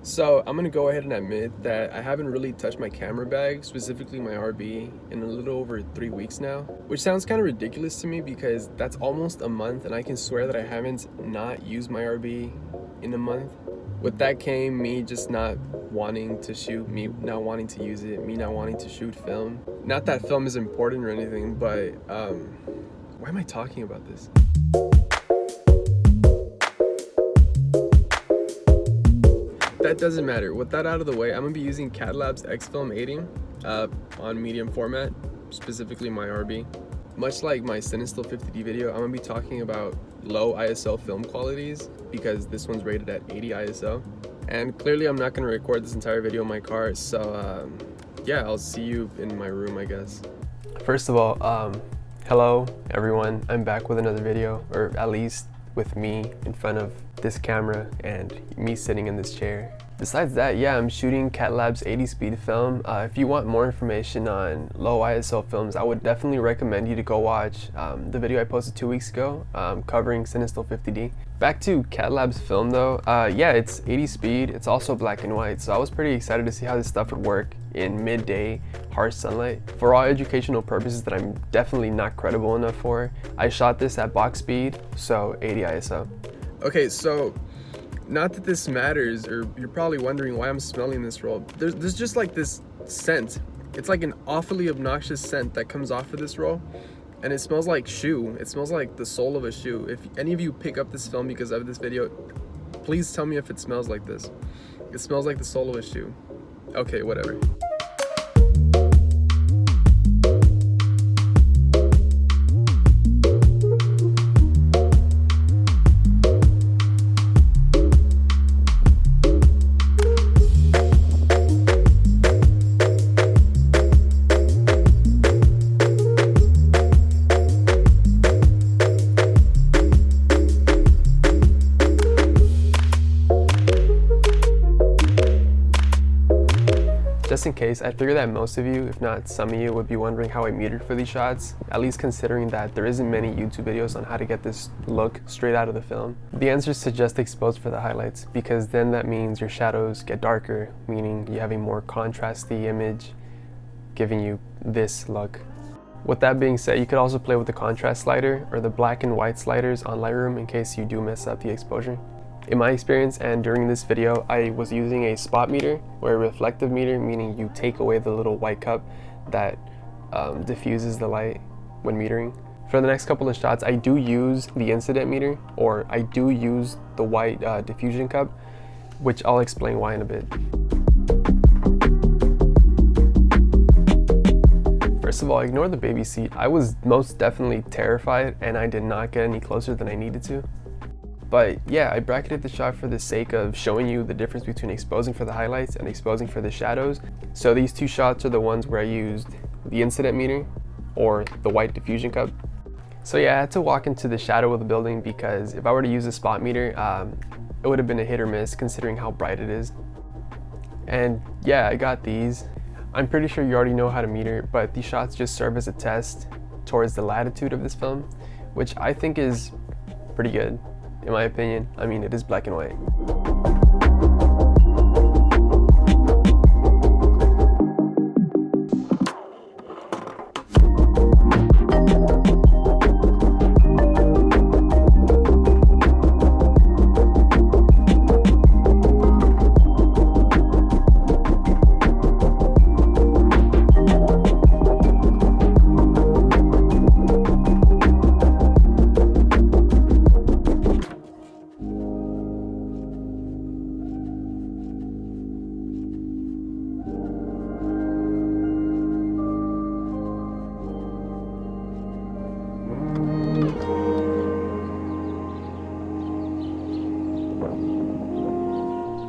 So I'm gonna go ahead and admit that I haven't really touched my camera bag, specifically my RB, in a little over 3 weeks now, which sounds kind of ridiculous to me because that's almost a month and I can swear that I haven't not used my RB in a month. With that came me just not wanting to shoot, me not wanting to use it, me not wanting to shoot film. Not that film is important or anything, but why am I talking about this? That doesn't matter. With that out of the way, I'm gonna be using catLABS X-Film 80 on medium format, specifically my RB. Much like my Cinestill 50D video, I'm gonna be talking about low ISO film qualities because this one's rated at 80 ISO. And clearly I'm not gonna record this entire video in my car, so yeah, I'll see you in my room, I guess. First of all, hello everyone. I'm back with another video, or at least with me in front of this camera and me sitting in this chair. Besides that, yeah, I'm shooting catLABS 80 speed film. If you want more information on low ISO films, I would definitely recommend you to go watch the video I posted 2 weeks ago covering Cinestill 50D. Back to catLABS film though, yeah, it's 80 speed, it's also black and white, so I was pretty excited to see how this stuff would work in midday harsh sunlight. For all educational purposes that I'm definitely not credible enough for, I shot this at box speed, so 80 ISO. Okay, so not that this matters, or you're probably wondering why I'm smelling this roll. There's just like this scent. It's like an awfully obnoxious scent that comes off of this roll, and it smells like shoe. It smells like the sole of a shoe. If any of you pick up this film because of this video, please tell me if it smells like this. It smells like the sole of a shoe. Okay, whatever. Just in case, I figure that most of you, if not some of you, would be wondering how I metered for these shots, at least considering that there isn't many YouTube videos on how to get this look straight out of the film. The answer is to just expose for the highlights, because then that means your shadows get darker, meaning you have a more contrasty image, giving you this look. With that being said, you could also play with the contrast slider or the black and white sliders on Lightroom in case you do mess up the exposure. In my experience and during this video, I was using a spot meter or a reflective meter, meaning you take away the little white cup that diffuses the light when metering. For the next couple of shots, I do use the incident meter, or I do use the white diffusion cup, which I'll explain why in a bit. First of all, ignore the baby seat. I was most definitely terrified and I did not get any closer than I needed to. But yeah, I bracketed the shot for the sake of showing you the difference between exposing for the highlights and exposing for the shadows. So these two shots are the ones where I used the incident meter or the white diffusion cup. So yeah, I had to walk into the shadow of the building because if I were to use a spot meter, it would have been a hit or miss considering how bright it is. And yeah, I got these. I'm pretty sure you already know how to meter, but these shots just serve as a test towards the latitude of this film, which I think is pretty good. In my opinion, I mean, it is black and white.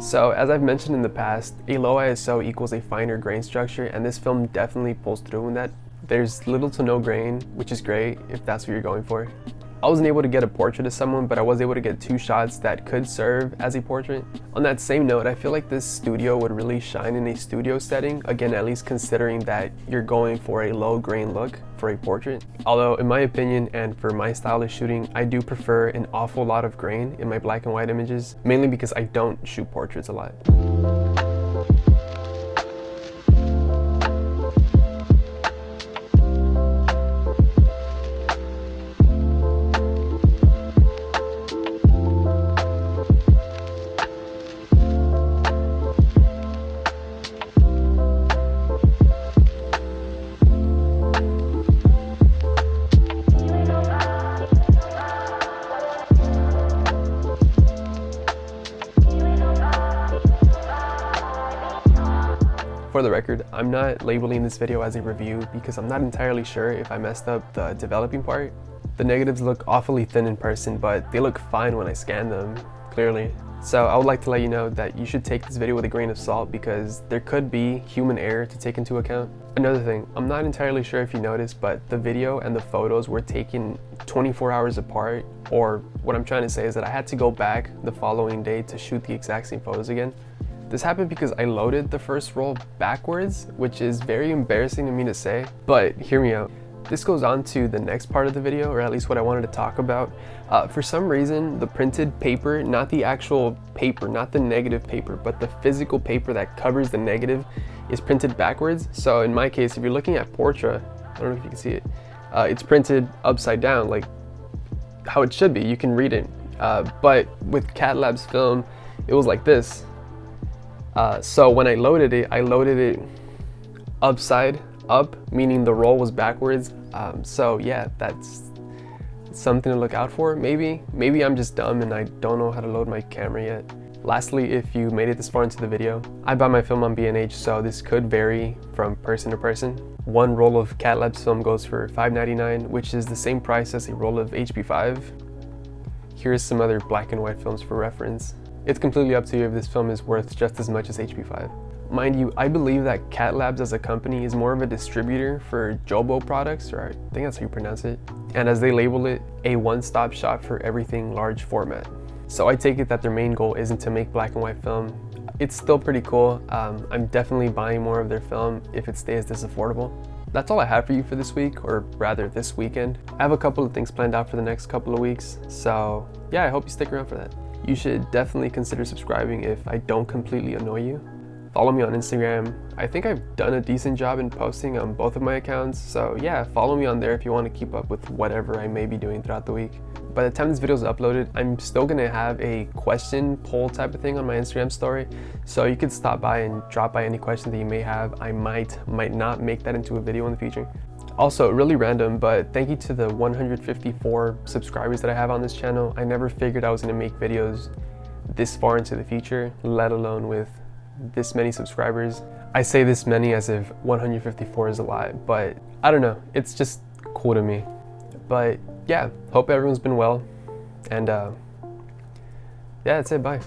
So as I've mentioned in the past, a low ISO equals a finer grain structure, and this film definitely pulls through in that. There's little to no grain, which is great if that's what you're going for. I wasn't able to get a portrait of someone, but I was able to get 2 shots that could serve as a portrait. On that same note, I feel like this studio would really shine in a studio setting, again, at least considering that you're going for a low grain look for a portrait. Although in my opinion and for my style of shooting, I do prefer an awful lot of grain in my black and white images, mainly because I don't shoot portraits a lot. For the record, I'm not labeling this video as a review because I'm not entirely sure if I messed up the developing part. The negatives look awfully thin in person, but they look fine when I scan them, clearly. So I would like to let you know that you should take this video with a grain of salt because there could be human error to take into account. Another thing, I'm not entirely sure if you noticed, but the video and the photos were taken 24 hours apart, or what I'm trying to say is that I had to go back the following day to shoot the exact same photos again. This happened because I loaded the first roll backwards, which is very embarrassing to me to say, but hear me out. This goes on to the next part of the video, or at least what I wanted to talk about. For some reason, the printed paper, not the actual paper, not the negative paper, but the physical paper that covers the negative is printed backwards. So in my case, if you're looking at Portra, I don't know if you can see it, it's printed upside down, like how it should be, you can read it. But with catLABS film, it was like this. So when I loaded it upside up, meaning the roll was backwards. So yeah, that's something to look out for. Maybe I'm just dumb and I don't know how to load my camera yet. Lastly, if you made it this far into the video, I buy my film on B&H, so this could vary from person to person. One roll of catLABS film goes for $5.99, which is the same price as a roll of HP5. Here's some other black and white films for reference. It's completely up to you if this film is worth just as much as HP5. Mind you, I believe that catLABS as a company is more of a distributor for Jobo products, or I think that's how you pronounce it. And as they label it, a one-stop shop for everything large format. So I take it that their main goal isn't to make black and white film. It's still pretty cool. I'm definitely buying more of their film if it stays this affordable. That's all I have for you for this week, or rather this weekend. I have a couple of things planned out for the next couple of weeks, so yeah, I hope you stick around for that. You should definitely consider subscribing if I don't completely annoy you. Follow me on Instagram. I think I've done a decent job in posting on both of my accounts, so yeah, follow me on there if you want to keep up with whatever I may be doing throughout the week. By the time this video is uploaded, I'm still gonna have a question poll type of thing on my Instagram story, so you could stop by and drop by any questions that you may have. I might not make that into a video in the future. Also, really random, but thank you to the 154 subscribers that I have on this channel. I never figured I was gonna make videos this far into the future, let alone with this many subscribers. I say this many as if 154 is a lot, but I don't know, it's just cool to me. But yeah, hope everyone's been well, and yeah, that's it, bye.